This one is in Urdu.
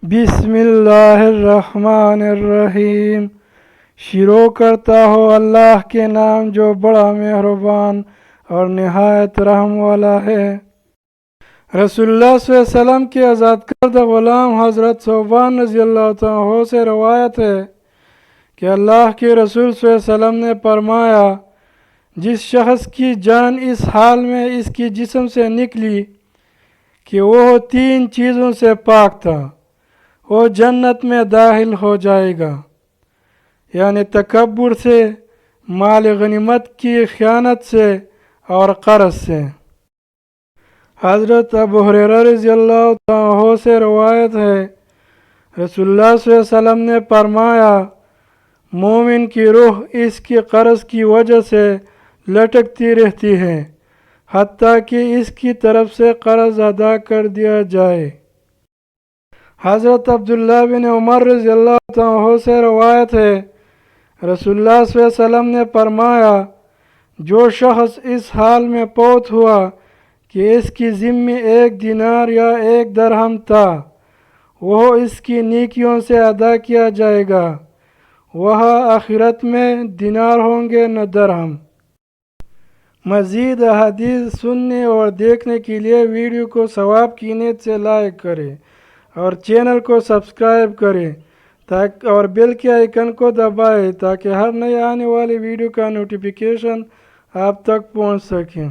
بسم اللہ الرحمن الرحیم۔ شروع کرتا ہو اللہ کے نام جو بڑا مہربان اور نہایت رحم والا ہے۔ رسول اللہ صلی اللہ علیہ وسلم کے آزاد کردہ غلام حضرت ثوبان رضی اللہ عنہ سے روایت ہے کہ اللہ کے رسول صلی اللہ علیہ وسلم نے فرمایا، جس شخص کی جان اس حال میں اس کی جسم سے نکلی کہ وہ 3 چیزوں سے پاک تھا، وہ جنت میں داخل ہو جائے گا، یعنی تکبر سے، مال غنیمت کی خیانت سے اور قرض سے۔ حضرت ابو ہریرہ رضی اللہ عنہ سے روایت ہے، رسول اللہ صلی اللہ علیہ وسلم نے فرمایا، مومن کی روح اس کی قرض کی وجہ سے لٹکتی رہتی ہے حتیٰ کہ اس کی طرف سے قرض ادا کر دیا جائے۔ حضرت عبداللہ بن عمر رضی اللہ عنہ سے روایت ہے، رسول اللہ صلی اللہ علیہ وسلم نے فرمایا، جو شخص اس حال میں فوت ہوا کہ اس کی ذمہ 1 دینار یا 1 درہم تھا، وہ اس کی نیکیوں سے ادا کیا جائے گا، وہاں آخرت میں دینار ہوں گے نہ درہم۔ مزید احادیث سننے اور دیکھنے کے لیے ویڈیو کو ثواب کی نیت سے لائک کریں اور چینل کو سبسکرائب کریں اور بیل کے آئیکن کو دبائیں تاکہ ہر نئے آنے والی ویڈیو کا نوٹیفیکیشن آپ تک پہنچ سکے۔